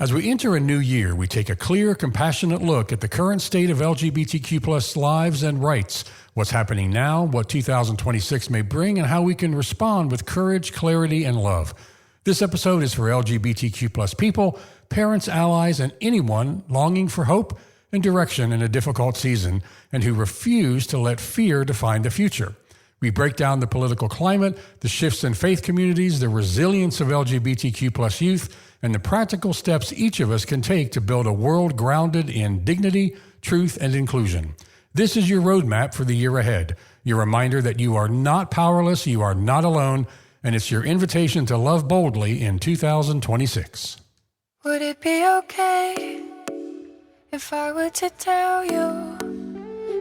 As we enter a new year, we take a clear, compassionate look at the current state of LGBTQ plus lives and rights, what's happening now, what 2026 may bring, and how we can respond with courage, clarity, and love. This episode is for LGBTQ plus people, parents, allies, and anyone longing for hope and direction in a difficult season and who refuse to let fear define the future. We break down the political climate, the shifts in faith communities, the resilience of LGBTQ plus youth, and the practical steps each of us can take to build a world grounded in dignity, truth, and inclusion. This is your roadmap for the year ahead, your reminder that you are not powerless, you are not alone, and it's your invitation to love boldly in 2026. Would it be okay if I were to tell you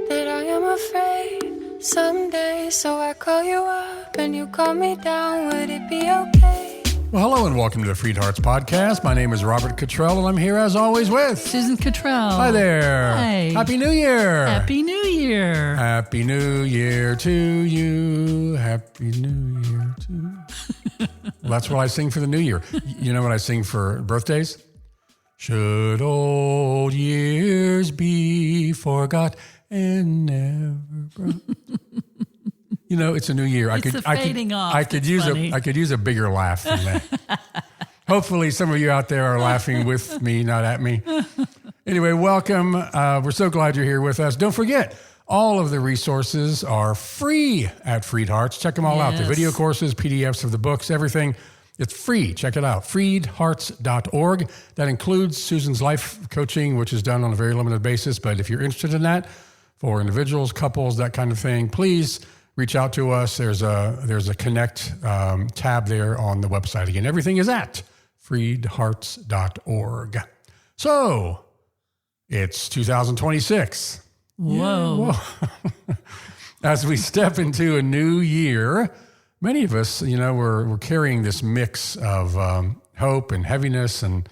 that I am afraid someday, so I call you up and you call me down? Would it be okay? Well, hello and welcome to the FreedHearts podcast. My name is Robert Cottrell and I'm here as always with Susan Cottrell. Hi there. Hi. Happy New Year. Happy New Year. Happy New Year to you. Happy New Year to you. Well, that's what I sing for the New Year. You know what I sing for birthdays? Should old years be forgot and never brought. You know, it's a new year. I could use a bigger laugh than that. Hopefully some of you out there are laughing with me, not at me. Anyway, welcome. We're so glad you're here with us. Don't forget, all of the resources are free at FreedHearts. Check them all out. The video courses, PDFs of the books, everything. It's free. Check it out. FreedHearts.org. That includes Susan's life coaching, which is done on a very limited basis. But if you're interested in that, for individuals, couples, that kind of thing, please reach out to us. There's a connect tab there on the website. Again, everything is at freedhearts.org. So it's 2026. Whoa. As we step into a new year, many of us, we're carrying this mix of hope and heaviness, and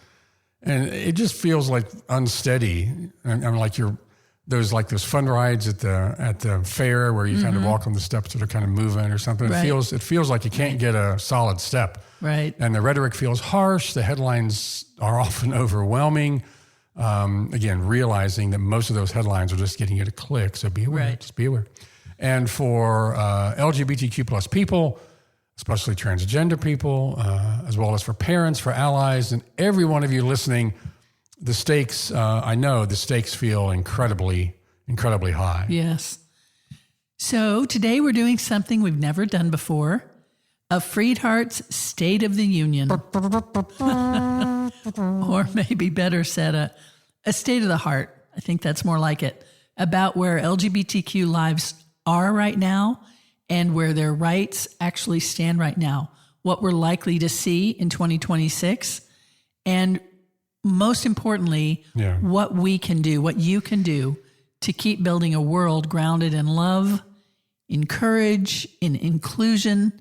it just feels like unsteady. And like there's like those fun rides at the fair where you kind of walk on the steps that are kind of moving or something. Right. It feels like you can't get a solid step. Right. And the rhetoric feels harsh. The headlines are often overwhelming. Again, realizing that most of those headlines are just getting you to click. So be aware. Right. Just be aware. And for LGBTQ plus people, especially transgender people, as well as for parents, for allies, and every one of you listening, the stakes, I know the stakes feel incredibly, incredibly high. Yes. So today we're doing something we've never done before, a FreedHearts State of the Union. Or maybe better said, a state of the heart. I think that's more like it, about where LGBTQ lives are right now and where their rights actually stand right now, what we're likely to see in 2026, and most importantly, what we can do, what you can do to keep building a world grounded in love, in courage, in inclusion,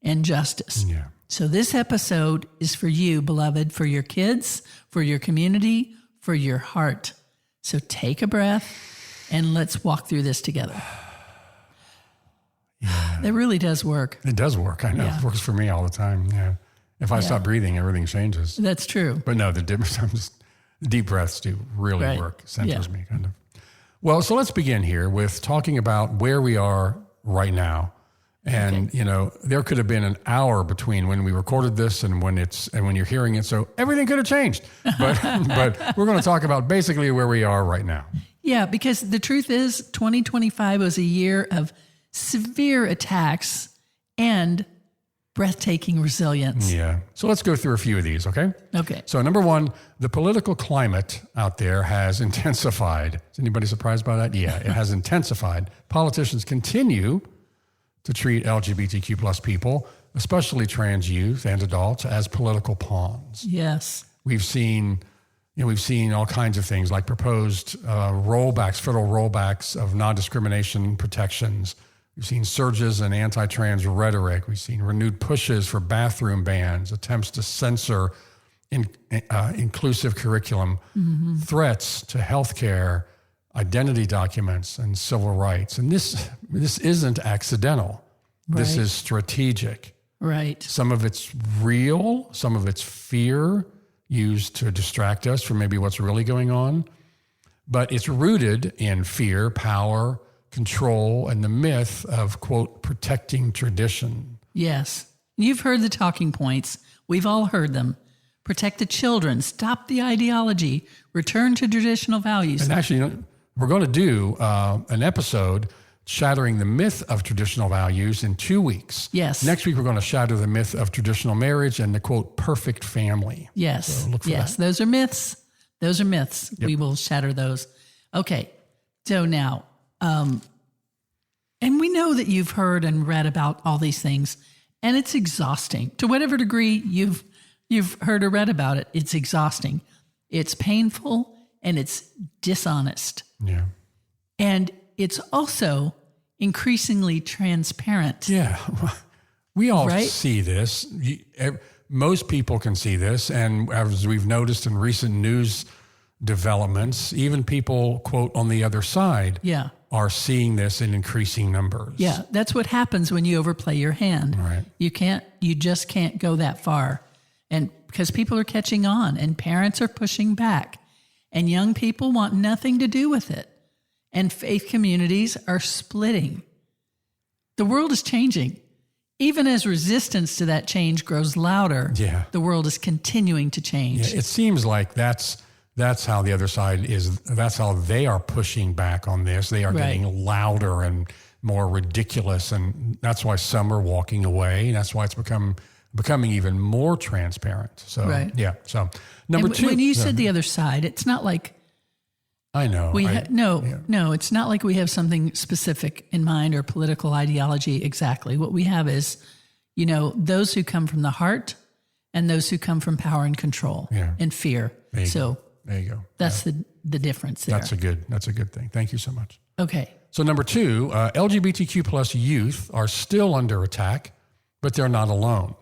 and justice. Yeah. So this episode is for you, beloved, for your kids, for your community, for your heart. So take a breath and let's walk through this together. Yeah. It really does work. It does work. I know. Yeah. It works for me all the time. Yeah. If I stop breathing, everything changes. That's true. But no, the deep breaths do really work. Centers me, kind of. Well, so let's begin here with talking about where we are right now. And, there could have been an hour between when we recorded this and when you're hearing it. So everything could have changed. But we're going to talk about basically where we are right now. Yeah, because the truth is 2025 was a year of severe attacks and breathtaking resilience. Yeah. So let's go through a few of these, okay? Okay. So number one, the political climate out there has intensified. Is anybody surprised by that? Yeah, it has intensified. Politicians continue to treat LGBTQ plus people, especially trans youth and adults, as political pawns. Yes. We've seen all kinds of things like proposed federal rollbacks of non-discrimination protections. We've seen surges in anti-trans rhetoric. We've seen renewed pushes for bathroom bans, attempts to censor inclusive curriculum, threats to healthcare, identity documents, and civil rights. And this isn't accidental. Right. This is strategic. Right. Some of it's real, some of it's fear, used to distract us from maybe what's really going on. But it's rooted in fear, power, control, and the myth of, quote, protecting tradition. Yes. You've heard the talking points. We've all heard them. Protect the children. Stop the ideology. Return to traditional values. And actually, we're going to do an episode shattering the myth of traditional values in 2 weeks. Yes. Next week, we're going to shatter the myth of traditional marriage and the, quote, perfect family. Yes. So look for yes. that. Those are myths. Those are myths. Yep. We will shatter those. Okay. So now, and we know that you've heard and read about all these things, and it's exhausting. To whatever degree you've heard or read about it, it's exhausting. It's painful and it's dishonest. Yeah. And it's also increasingly transparent. Yeah. We all Right? see this. Most people can see this. And as we've noticed in recent news developments, even people, quote, on the other side Yeah. are seeing this in increasing numbers. Yeah. That's what happens when you overplay your hand. Right. You just can't go that far. And because people are catching on and parents are pushing back and young people want nothing to do with it. And faith communities are splitting. The world is changing. Even as resistance to that change grows louder, Yeah. the world is continuing to change. Yeah, it seems like that's how the other side is. That's how they are pushing back on this. They are Right. getting louder and more ridiculous. And that's why some are walking away. And that's why it's becoming even more transparent. So, Right. yeah. So number And two. when you said the other side, it's not like I know. no, it's not like we have something specific in mind or political ideology exactly. What we have is, those who come from the heart and those who come from power and control and fear. There you So go. There you go. that's the difference there. That's a good thing. Thank you so much. Okay. So number two, LGBTQ plus youth are still under attack, but they're not alone.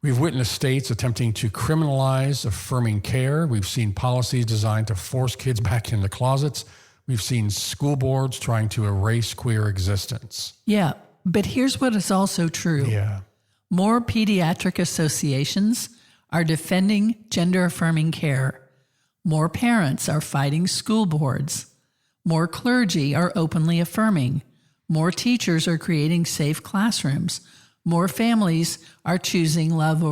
We've witnessed states attempting to criminalize affirming care. We've seen policies designed to force kids back into closets. We've seen school boards trying to erase queer existence. Yeah. But here's what is also true. Yeah. More pediatric associations are defending gender affirming care. More parents are fighting school boards. More clergy are openly affirming. More teachers are creating safe classrooms. More families are choosing love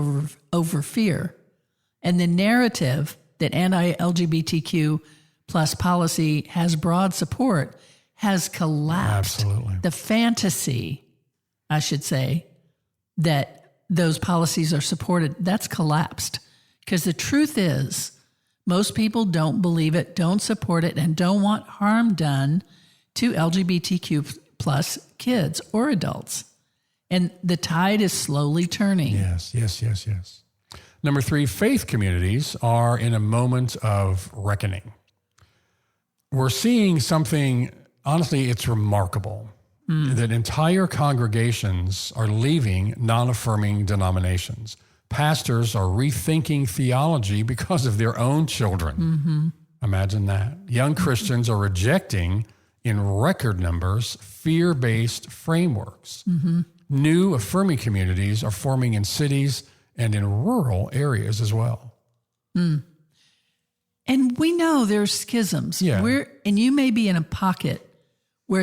over fear. And the narrative that anti-LGBTQ plus policy has broad support has collapsed. Absolutely. The fantasy, I should say, that those policies are supported, that's collapsed. Because the truth is, most people don't believe it, don't support it, and don't want harm done to LGBTQ plus kids or adults. And the tide is slowly turning. Yes. Number three, faith communities are in a moment of reckoning. We're seeing something, honestly, it's remarkable, that entire congregations are leaving non-affirming denominations. Pastors are rethinking theology because of their own children. Mm-hmm. Imagine that. Young Christians are rejecting, in record numbers, fear-based frameworks. Mm-hmm. New affirming communities are forming in cities and in rural areas as well. Mm. And we know there's schisms. Yeah. And you may be in a pocket where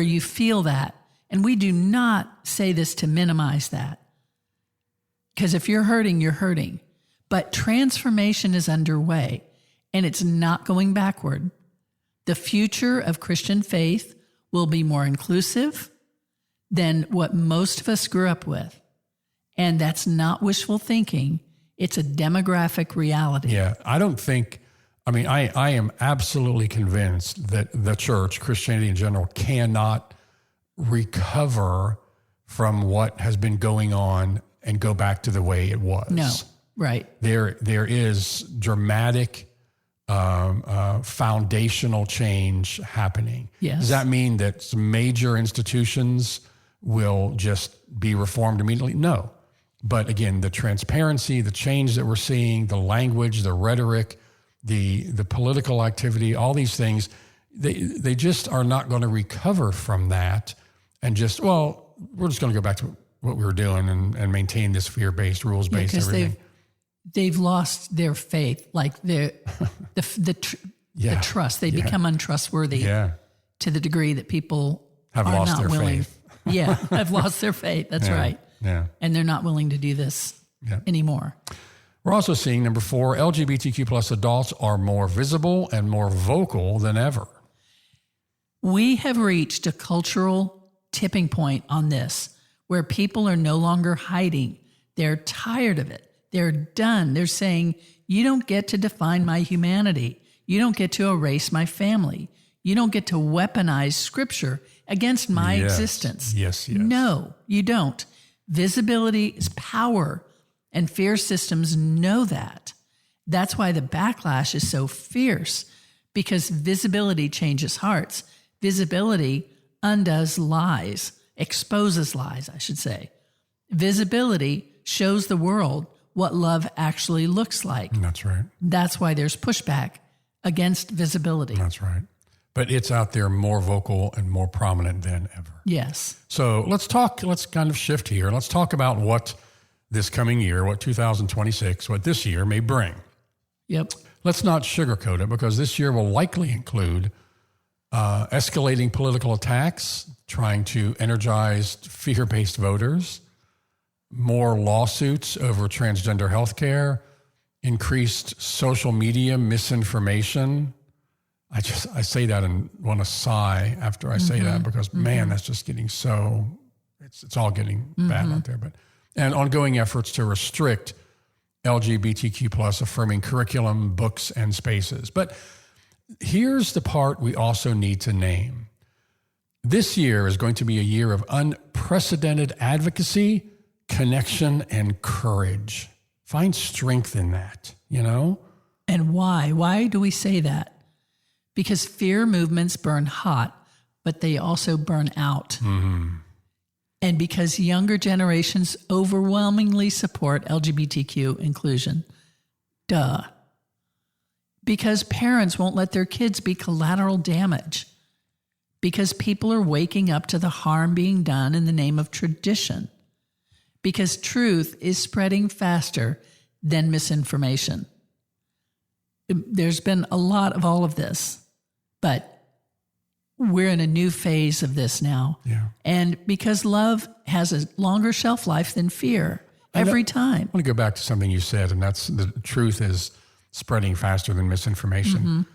you feel that. And we do not say this to minimize that. Because if you're hurting, you're hurting. But transformation is underway, and it's not going backward. The future of Christian faith will be more inclusive than what most of us grew up with. And that's not wishful thinking. It's a demographic reality. Yeah, I am absolutely convinced that the church, Christianity in general, cannot recover from what has been going on and go back to the way it was. No, right. There is dramatic foundational change happening. Yes. Does that mean that some major institutions will just be reformed immediately? No. But again, the transparency, the change that we're seeing, the language, the rhetoric, the political activity, all these things, they just are not going to recover from that and just, we're just going to go back to what we were doing and maintain this fear-based, rules-based everything. they've lost their faith, like the trust. They become untrustworthy to the degree that people have are lost not their willing. faith. Have lost their faith. That's right. Yeah. And they're not willing to do this anymore. We're also seeing, number 4, LGBTQ plus adults are more visible and more vocal than ever. We have reached a cultural tipping point on this where people are no longer hiding. They're tired of it. They're done. They're saying, you don't get to define my humanity. You don't get to erase my family. You don't get to weaponize scripture against my existence. Yes. No, you don't. Visibility is power, and fear systems know that. That's why the backlash is so fierce, because visibility changes hearts. Visibility undoes lies, exposes lies, I should say. Visibility shows the world what love actually looks like. That's right. That's why there's pushback against visibility. That's right. But it's out there more vocal and more prominent than ever. Yes. So let's kind of shift here. Let's talk about what this coming year, what 2026, what this year may bring. Yep. Let's not sugarcoat it, because this year will likely include escalating political attacks, trying to energize fear-based voters, more lawsuits over transgender health care, increased social media misinformation. I say that and want to sigh after I say that, because man, that's just getting so, it's all getting bad out there. And ongoing efforts to restrict LGBTQ plus affirming curriculum, books, and spaces. But here's the part we also need to name. This year is going to be a year of unprecedented advocacy, connection, and courage. Find strength in that, And why? Why do we say that? Because fear movements burn hot, but they also burn out. And because younger generations overwhelmingly support LGBTQ inclusion. Duh. Because parents won't let their kids be collateral damage. Because people are waking up to the harm being done in the name of tradition. Because truth is spreading faster than misinformation. There's been a lot of all of this, but we're in a new phase of this now. Yeah. And because love has a longer shelf life than fear every time. I want to go back to something you said, and that's the truth is spreading faster than misinformation.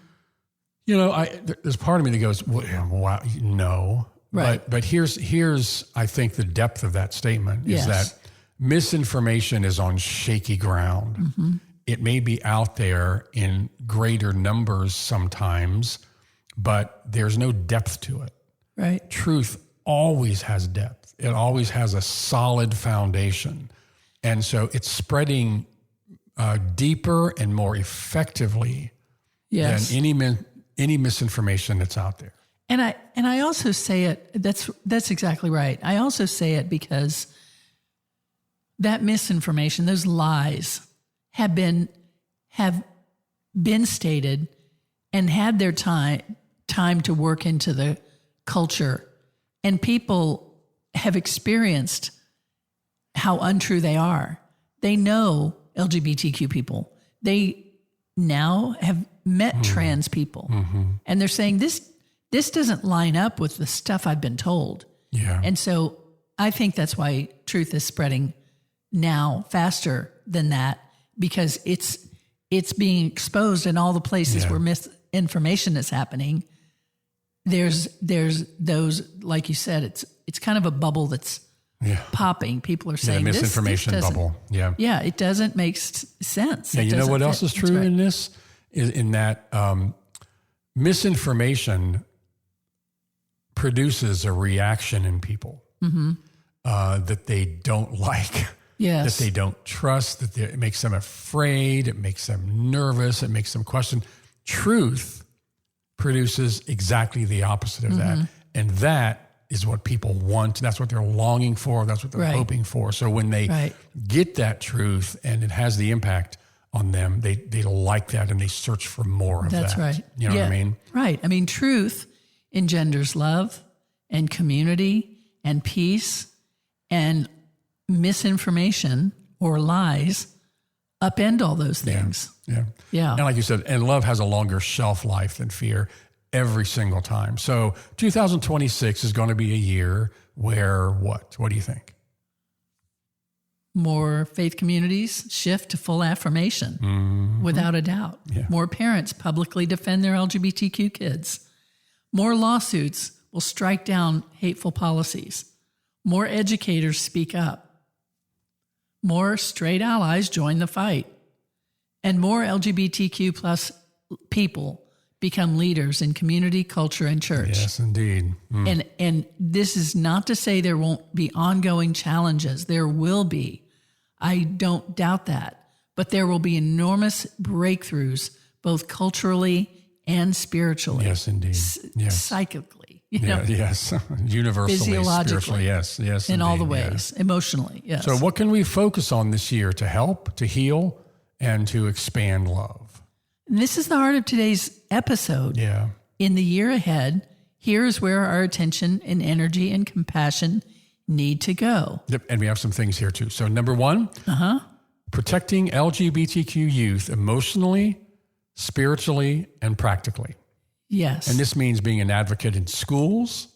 There's part of me that goes, wow, no. Right. But here's I think the depth of that statement is that misinformation is on shaky ground. It may be out there in greater numbers sometimes, but there's no depth to it. Right. Truth always has depth. It always has a solid foundation. And so it's spreading deeper and more effectively than any misinformation that's out there. And I also say it, that's exactly right. I also say it because that misinformation, those lies have been stated and had their time to work into the culture. And people have experienced how untrue they are. They know LGBTQ people. They now have met trans people. And they're saying, this doesn't line up with the stuff I've been told. Yeah. And so I think that's why truth is spreading now faster than that, because it's being exposed in all the places where misinformation is happening. There's those, like you said, it's kind of a bubble that's popping. People are saying misinformation this bubble. Yeah. Yeah. It doesn't make sense. Yeah. You know what else is true in this? In that misinformation produces a reaction in people that they don't like, that they don't trust, that it makes them afraid, it makes them nervous, it makes them question. Truth produces exactly the opposite of that. And that is what people want. That's what they're longing for. That's what they're hoping for. So when they get that truth and it has the impact on them, they like that and they search for more of that. That's right. You know what I mean? Right. I mean, truth engenders love and community and peace, and misinformation or lies upend all those things. Yeah. Yeah. And like you said, and love has a longer shelf life than fear every single time. So 2026 is going to be a year where what? What do you think? More faith communities shift to full affirmation, without a doubt. Yeah. More parents publicly defend their LGBTQ kids. More lawsuits will strike down hateful policies. More educators speak up. More straight allies join the fight. And more LGBTQ plus people become leaders in community, culture, and church. Yes, indeed. And this is not to say there won't be ongoing challenges. There will be. I don't doubt that. But there will be enormous breakthroughs, both culturally and spiritually. Yes, indeed. Yes. Psychically. You know, Yes. Universally, physiologically. spiritually. Yes. Yes. in all the indeed, ways. Emotionally, yes. So what can we focus on this year to help, to heal, and to expand love? And this is the heart of today's episode. Yeah. In the year ahead, here's where our attention and energy and compassion need to go. Yep, and we have some things here too. So number one, protecting LGBTQ youth emotionally, spiritually, and practically. Yes. And this means being an advocate in schools,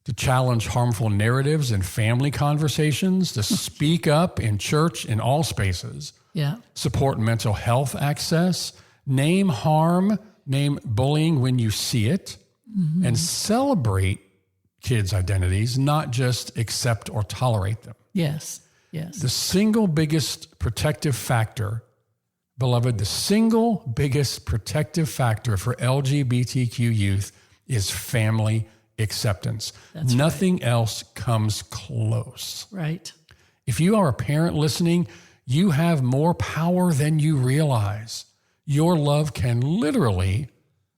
to challenge harmful narratives in family conversations, to speak up in church in all spaces, yeah. support mental health access, name harm, name bullying when you see it, and celebrate kids' identities, not just accept or tolerate them. Yes. Yes. The single biggest protective factor, beloved, the single biggest protective factor for LGBTQ youth is family acceptance. That's Nothing else comes close. Right. If you are a parent listening, you have more power than you realize. Your love can literally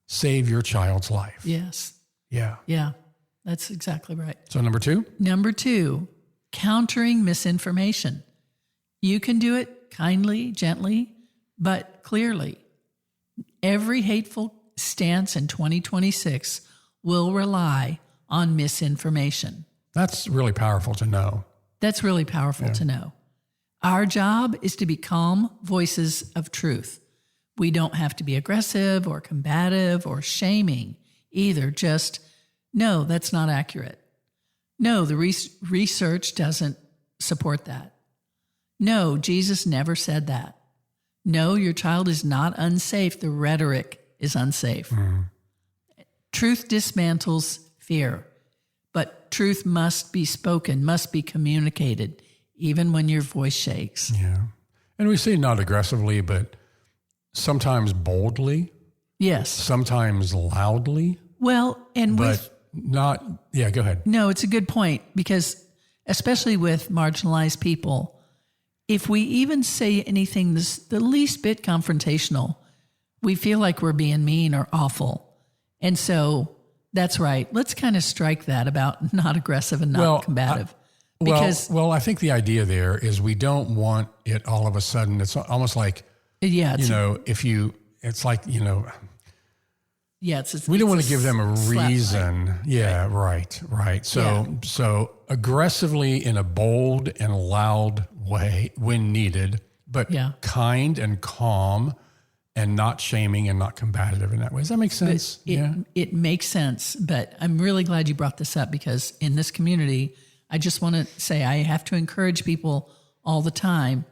save your child's life. Yes. Yeah. Yeah. That's exactly right. So number two? Number two, countering misinformation. You can do it kindly, gently, but clearly. Every hateful stance in 2026 will rely on misinformation. That's really powerful to know. That's really powerful to know. Our job is to be calm voices of truth. We don't have to be aggressive or combative or shaming either. Just, no, that's not accurate. No, the research doesn't support that. No, Jesus never said that. No, your child is not unsafe. The rhetoric is unsafe. Truth dismantles fear, but truth must be spoken, must be communicated, even when your voice shakes. Yeah. And we say not aggressively, but sometimes boldly, Yes. sometimes loudly, Well, and but with, not, yeah, go ahead. no, it's a good point because especially with marginalized people, if we even say anything the least bit confrontational, we feel like we're being mean or awful. And so that's right. Let's kind of strike that about not aggressive and not combative. Because I think the idea there is we don't want it all of a sudden. It's almost like, yeah, it's like, we don't want to give them a reason. Right. Yeah, right. So aggressively in a bold and loud way when needed, but kind and calm and not shaming and not combative in that way. Does that make sense? It makes sense. But I'm really glad you brought this up because in this community, I just want to say I have to encourage people all the time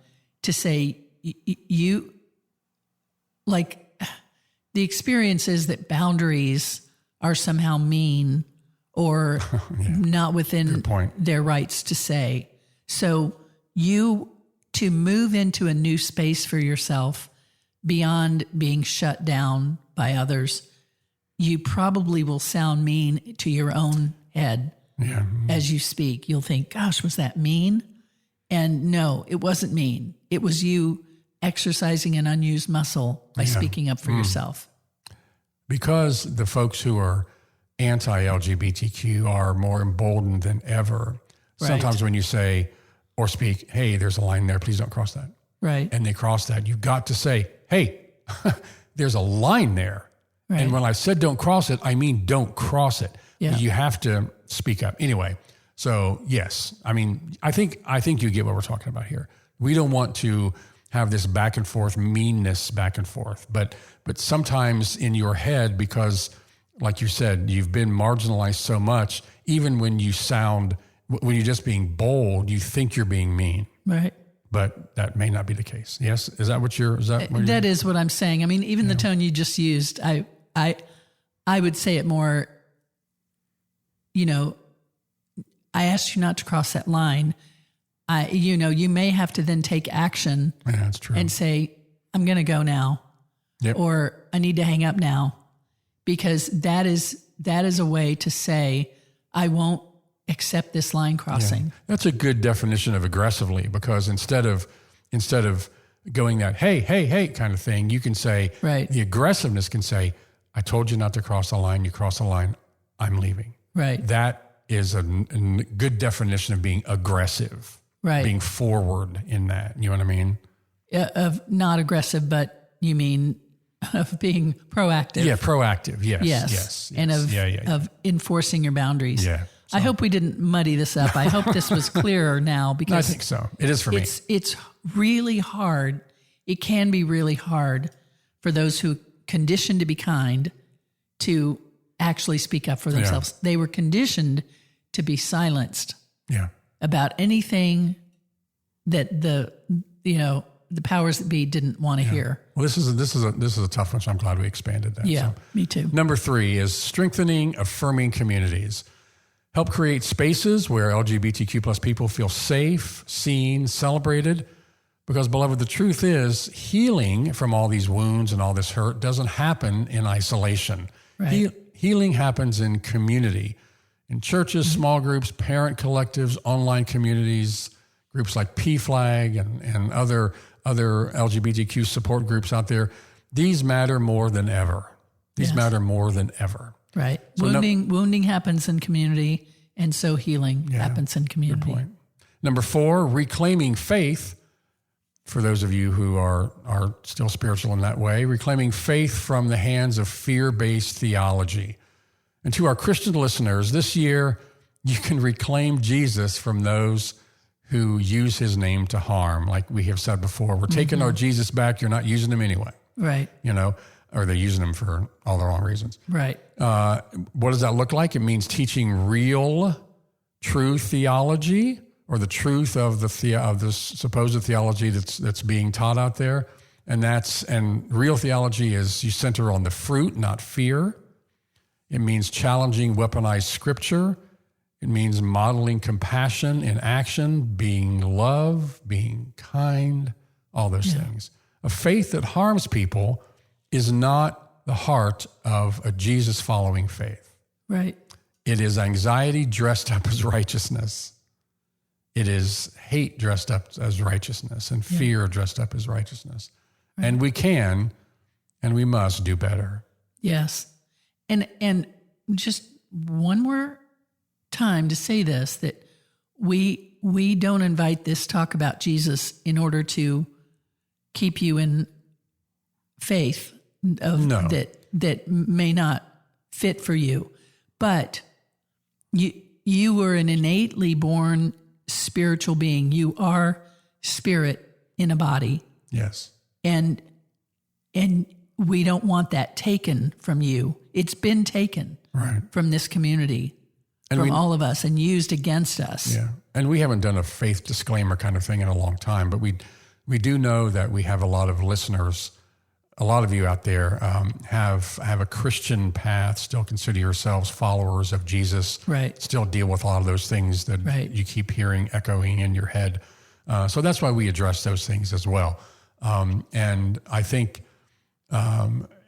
to say, you, like, the experience is that boundaries are somehow mean or not within their rights to say. So to move into a new space for yourself beyond being shut down by others, you probably will sound mean to your own head as you speak. You'll think, gosh, was that mean? And no, it wasn't mean. It was you exercising an unused muscle by speaking up for yourself. Because the folks who are anti-LGBTQ are more emboldened than ever. Right. Sometimes when you say or speak, hey, there's a line there, please don't cross that. Right. And they cross that, you've got to say, hey, there's a line there. Right. And when I said don't cross it, I mean don't cross it. Yeah. You have to speak up. Anyway, so yes, I mean, I think you get what we're talking about here. We don't want to have this back and forth meanness back and forth. But sometimes in your head, because like you said, you've been marginalized so much, even when you're just being bold, you think you're being mean. Right. But that may not be the case. Yes? Is that what that is what I'm saying. I mean, even the tone you just used, I would say it more, I asked you not to cross that line. You may have to then take action. Yeah, that's true. And say, I'm going to go now. Yep. Or I need to hang up now, because that is a way to say, I won't accept this line crossing. Yeah. That's a good definition of aggressively, because instead of going that, hey kind of thing, you can say, right. The aggressiveness can say, I told you not to cross the line. You cross the line. I'm leaving. Right. That is a good definition of being aggressive. Right. Being forward in that. You know what I mean? Of not aggressive, but you mean of being proactive. Yeah, proactive. Yes. And of enforcing your boundaries. Yeah. So. I hope we didn't muddy this up. I hope this was clearer now, because I think so. It is for me. It's really hard. It can be really hard for those who conditioned to be kind to actually speak up for themselves. Yeah. They were conditioned to be silenced. Yeah. About anything that the powers that be didn't want to hear. Well, this is a tough one, so I'm glad we expanded that. Yeah, so, me too. Number 3 is strengthening affirming communities. Help create spaces where LGBTQ plus people feel safe, seen, celebrated. Because, beloved, the truth is, healing from all these wounds and all this hurt doesn't happen in isolation. Right. Healing happens in community. In churches, small groups, parent collectives, online communities, groups like PFLAG and other LGBTQ support groups out there, these matter more than ever. These matter more than ever. Right. So wounding happens in community, and so healing happens in community. Good point. Number 4, reclaiming faith. For those of you who are still spiritual in that way, reclaiming faith from the hands of fear-based theology. And to our Christian listeners, this year, you can reclaim Jesus from those who use his name to harm. Like we have said before, we're taking our Jesus back. You're not using him anyway. Right. Or they're using him for all the wrong reasons. Right. What does that look like? It means teaching real, true theology, or the truth of the supposed theology that's being taught out there. And real theology is you center on the fruit, not fear. It means challenging weaponized scripture. It means modeling compassion in action, being love, being kind, all those things. A faith that harms people is not the heart of a Jesus-following faith. Right. It is anxiety dressed up as righteousness. It is hate dressed up as righteousness and fear dressed up as righteousness. Right. And we can and we must do better. Yes. And just one more time to say this, that we don't invite this talk about Jesus in order to keep you in faith that may not fit for you. But you were an innately born spiritual being. You are spirit in a body. Yes. And we don't want that taken from you. It's been taken from this community, and from all of us, and used against us. Yeah. And we haven't done a faith disclaimer kind of thing in a long time, but we do know that we have a lot of listeners. A lot of you out there have a Christian path, still consider yourselves followers of Jesus, still deal with a lot of those things that you keep hearing echoing in your head. So that's why we address those things as well. And I think,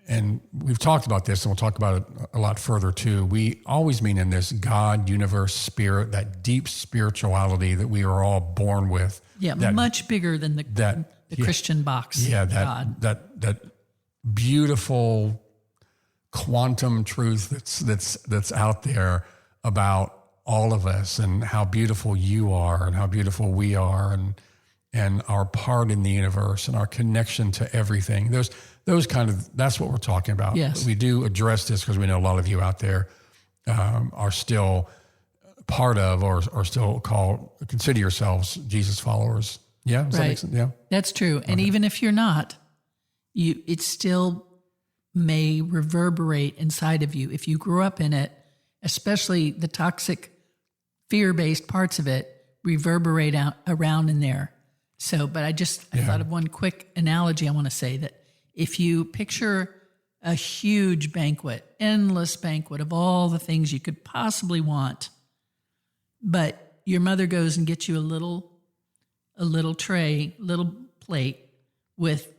and we've talked about this, and we'll talk about it a lot further too. We always mean in this God, universe, spirit, that deep spirituality that we are all born with. Yeah, much bigger than the Christian box. Yeah, God. that beautiful quantum truth that's out there about all of us, and how beautiful you are and how beautiful we are, and our part in the universe and our connection to everything. That's what we're talking about. Yes. We do address this because we know a lot of you out there are still part of or still consider yourselves Jesus followers. Yeah, does that make Right. sense? Yeah. That's true. And even if you're not, it still may reverberate inside of you. If you grew up in it, especially the toxic fear-based parts of it reverberate out around in there. So, but I thought of one quick analogy I want to say, that if you picture a huge banquet, endless banquet of all the things you could possibly want, but your mother goes and gets you a little tray, little plate with,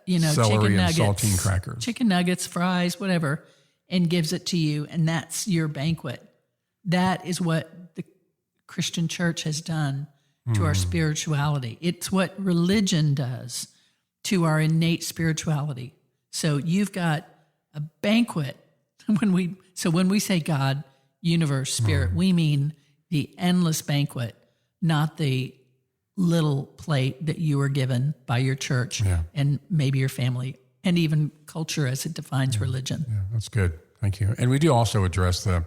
Celery chicken and nuggets, saltine crackers. chicken nuggets, fries, whatever, and gives it to you, and that's your banquet. That is what the Christian church has done to our spirituality. It's what religion does to our innate spirituality. So you've got a banquet. When we say God, universe, spirit, we mean the endless banquet, not the little plate that you were given by your church and maybe your family and even culture as it defines religion. Yeah, that's good. Thank you. And we do also address the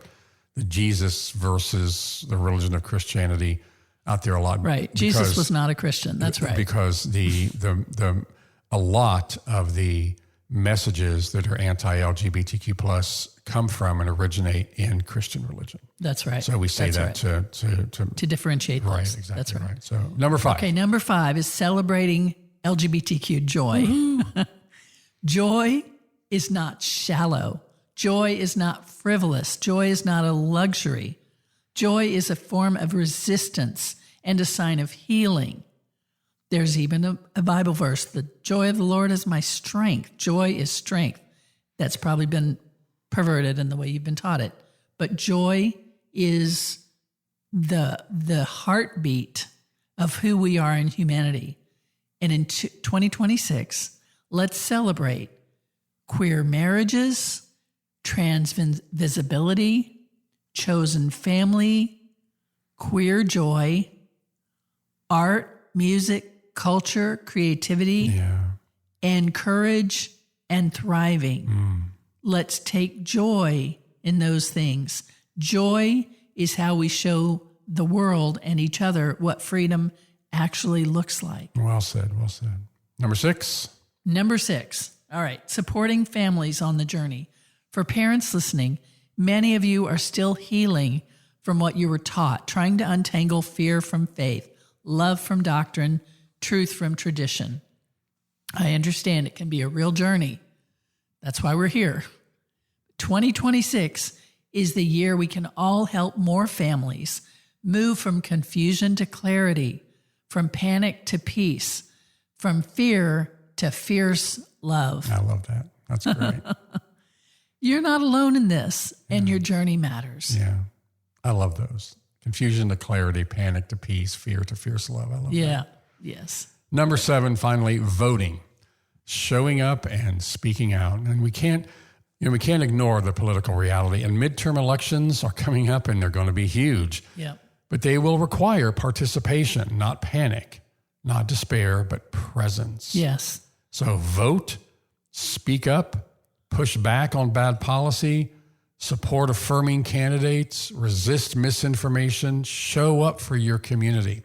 Jesus versus the religion of Christianity out there a lot. Right. Jesus was not a Christian. That's right. Because a lot of the messages that are anti-LGBTQ plus come from and originate in Christian religion. That's right. So we say That's that right. to differentiate those. right, exactly That's right. So number 5. Okay, number 5 is celebrating LGBTQ joy. Joy is not shallow. Joy is not frivolous. Joy is not a luxury. Joy is a form of resistance and a sign of healing. There's even a Bible verse, the joy of the Lord is my strength. Joy is strength. That's probably been perverted in the way you've been taught it. But joy is the heartbeat of who we are in humanity. And in 2026, let's celebrate queer marriages, trans visibility, chosen family, queer joy, art, music, culture, creativity, and courage and thriving. Let's take joy in those things. Joy is how we show the world and each other what freedom actually looks like. Well said. Well said. Number 6. Number 6. All right. Supporting families on the journey. For parents listening, many of you are still healing from what you were taught, trying to untangle fear from faith, love from doctrine, truth from tradition. I understand it can be a real journey. That's why we're here. 2026 is the year we can all help more families move from confusion to clarity, from panic to peace, from fear to fierce love. I love that. That's great. You're not alone in this, and your journey matters. Yeah. I love those. Confusion to clarity, panic to peace, fear to fierce love. I love that. Yes. Number 7, finally, voting. Showing up and speaking out. And we can't ignore the political reality. And midterm elections are coming up and they're going to be huge. Yeah. But they will require participation, not panic, not despair, but presence. Yes. So vote, speak up, push back on bad policy, support affirming candidates, resist misinformation, show up for your community.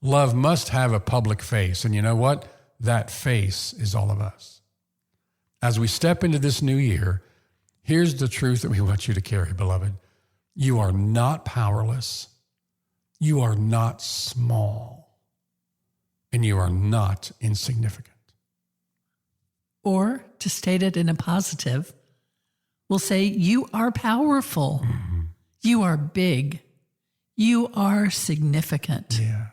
Love must have a public face. And you know what? That face is all of us. As we step into this new year, here's the truth that we want you to carry, beloved. You are not powerless. You are not small. And you are not insignificant. Or to state it in a positive, we'll say you are powerful. Mm-hmm. You are big. You are significant. Yeah.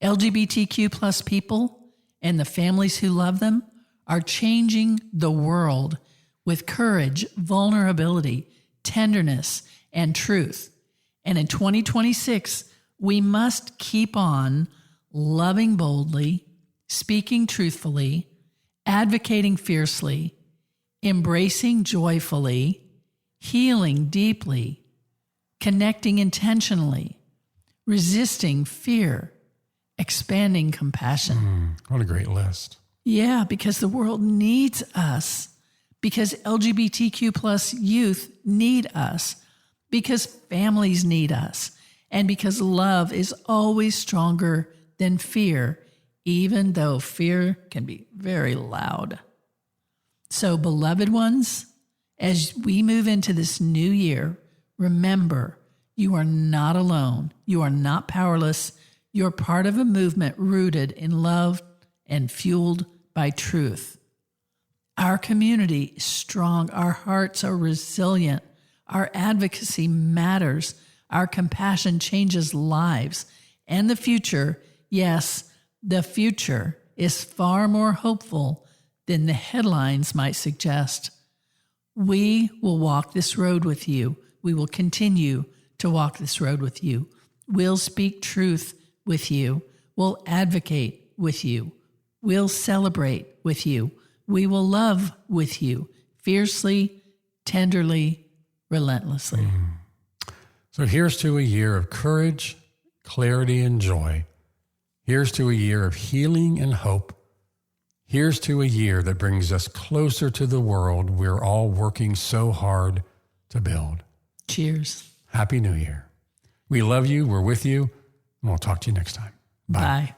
LGBTQ plus people and the families who love them are changing the world with courage, vulnerability, tenderness, and truth. And in 2026, we must keep on loving boldly, speaking truthfully, advocating fiercely, embracing joyfully, healing deeply, connecting intentionally, resisting fear, expanding compassion. What a great list. Yeah, because the world needs us, because LGBTQ plus youth need us, because families need us, and because love is always stronger than fear even though fear can be very loud. So, beloved ones, as we move into this new year, remember, you are not alone. You are not powerless. You're part of a movement rooted in love and fueled by truth. Our community is strong. Our hearts are resilient. Our advocacy matters. Our compassion changes lives. And the future, yes, the future is far more hopeful than the headlines might suggest. We will walk this road with you. We will continue to walk this road with you. We'll speak truth with you. We'll advocate with you. We'll celebrate with you. We will love with you fiercely, tenderly, relentlessly. So here's to a year of courage, clarity, and joy. Here's to a year of healing and hope. Here's to a year that brings us closer to the world we're all working so hard to build. Cheers. Happy New Year. We love you. We're with you. And we'll talk to you next time. Bye.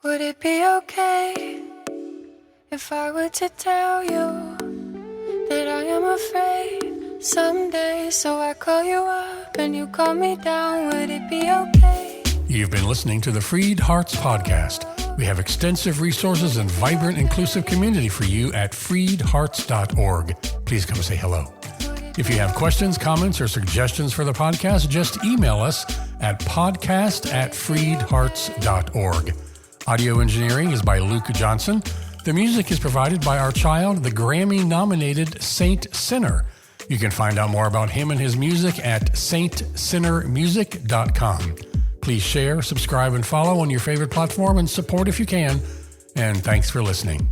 Would it be okay if I were to tell you that I am afraid someday? So I call you up and you call me down. Would it be okay? You've been listening to the FreedHearts podcast. We have extensive resources and vibrant, inclusive community for you at freedhearts.org. Please come say hello. If you have questions, comments, or suggestions for the podcast, just email us at podcast@freedhearts.org. Audio engineering is by Luke Johnson. The music is provided by our child, the Grammy-nominated Saint Sinner. You can find out more about him and his music at saintsinnermusic.com. Please share, subscribe, and follow on your favorite platform and support if you can. And thanks for listening.